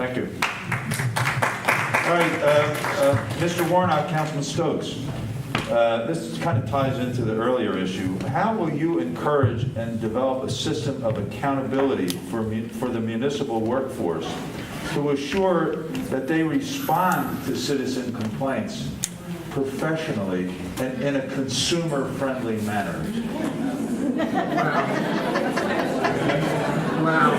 Thank you. All right, Mr. Warnock, Councilman Stokes. This kind of ties into the earlier issue. How will you encourage and develop a system of accountability for the municipal workforce to assure that they respond to citizen complaints professionally and in a consumer-friendly manner? Wow.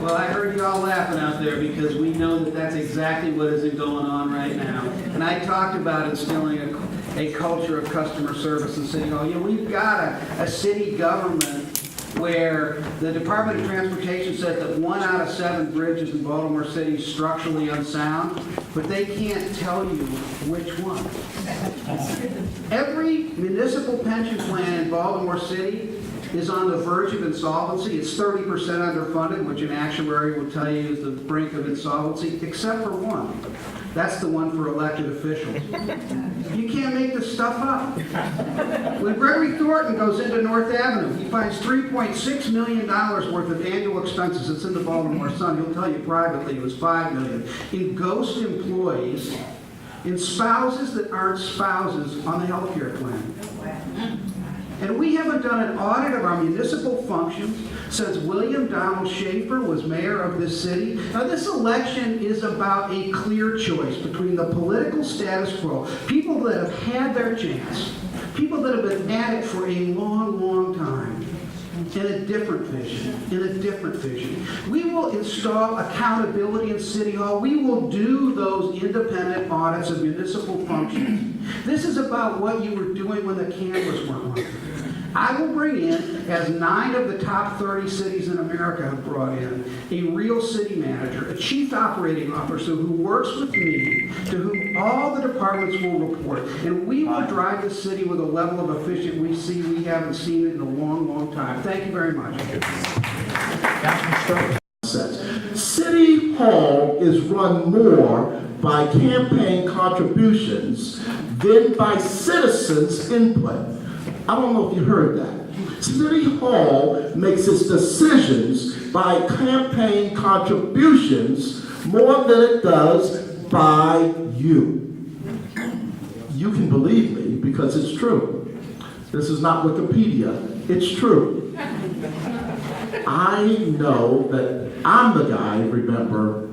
Well, I heard you all laughing out there because we know that that's exactly what is going on right now. And I talked about instilling a culture of customer service in City Hall. You know, we've got a city government where the Department of Transportation says that 1 out of 7 bridges in Baltimore City is structurally unsound, but they can't tell you which one. Every municipal pension plan in Baltimore City is on the verge of insolvency. It's 30% underfunded, which an actuary will tell you is the brink of insolvency, except for one. That's the one for elected officials. You can't make this stuff up. When Gregory Thornton goes into North Avenue, he finds $3.6 million worth of annual expenses. It's in the Baltimore Sun. He'll tell you privately it was $5 million. In ghost employees, in spouses that aren't spouses on the health care plan. And we haven't done an audit of our municipal functions since William Donald Schaefer was mayor of this city. Now, this election is about a clear choice between the political status quo, people that have had their chance, people that have been at it for a long, long time, in a different vision. We will install accountability in City Hall. We will do those independent audits of municipal functions. This is about what you were doing when the cameras weren't working. I will bring in, as 9 of the top 30 cities in America have brought in, a real city manager, a chief operating officer who works with me, to whom all the departments will report. And we will drive the city with a level of efficiency we haven't seen it in a long, long time. Thank you very much. City Hall is run more by campaign contributions than by citizens' input. I don't know if you heard that. City Hall makes its decisions by campaign contributions more than it does by you. You can believe me because it's true. This is not Wikipedia. It's true. I know that I'm the guy, remember,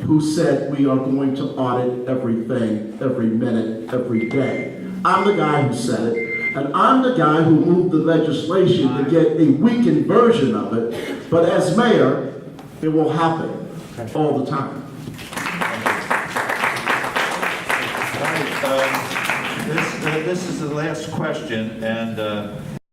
who said we are going to audit everything, every minute, every day. I'm the guy who said it. And I'm the guy who moved the legislation to get a weakened version of it. But as mayor, it will happen all the time. All right, this is the last question, and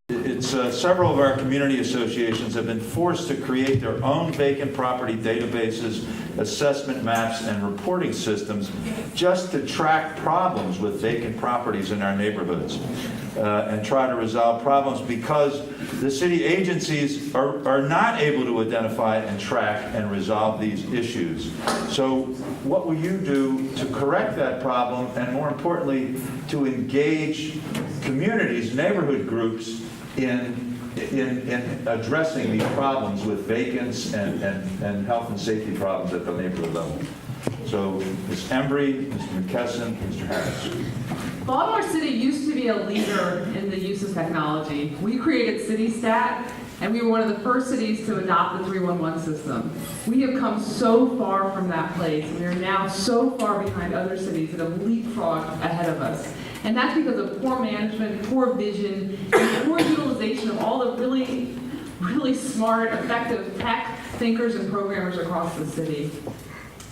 it's several of our community associations have been forced to create their own vacant property databases, assessment maps, and reporting systems just to track problems with vacant properties in our neighborhoods and try to resolve problems because the city agencies are not able to identify and track and resolve these issues. So what will you do to correct that problem and, more importantly, to engage communities, neighborhood groups in addressing these problems with vacants and health and safety problems at the neighborhood level? So Ms. Embry, Mr. McKesson, Mr. Harris. Baltimore City used to be a leader in the use of technology. We created CityStat, and we were one of the first cities to adopt the 311 system. We have come so far from that place, and we are now so far behind other cities that have leapfrogged ahead of us. And that's because of poor management, poor vision, and poor utilization of all the really, really smart, effective tech thinkers and programmers across the city.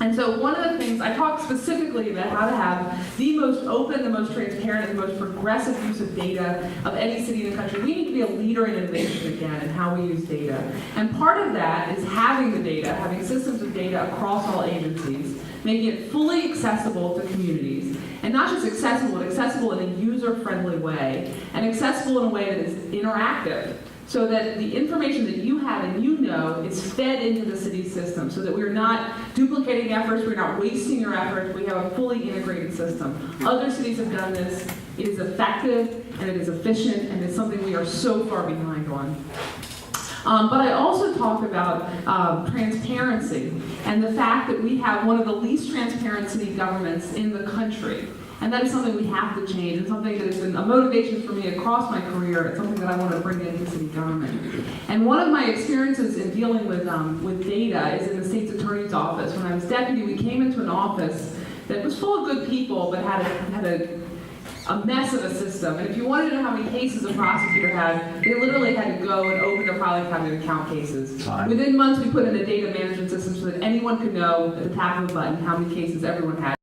And so one of the things, I talk specifically about how to have the most open, the most transparent, and the most progressive use of data of any city in the country. We need to be a leader in innovation again in how we use data. And part of that is having the data, having systems of data across all agencies, making it fully accessible to communities. And not just accessible, but accessible in a user-friendly way, and accessible in a way that is interactive, so that the information that you have and you know is fed into the city system, so that we're not duplicating efforts, we're not wasting your efforts, we have a fully integrated system. Other cities have done this. It is effective, and it is efficient, and it's something we are so far behind on. But I also talk about transparency and the fact that we have one of the least transparent city governments in the country. And that is something we have to change, and something that has been a motivation for me across my career. It's something that I want to bring into city government. And one of my experiences in dealing with data is in the state's attorney's office. When I was deputy, we came into an office that was full of good people, but had a mess of a system. And if you wanted to know how many cases a prosecutor had, they literally had to go and open their filing cabinet and count cases. Time. Within months, we put in a data management system so that anyone could know at the tap of a button how many cases everyone had.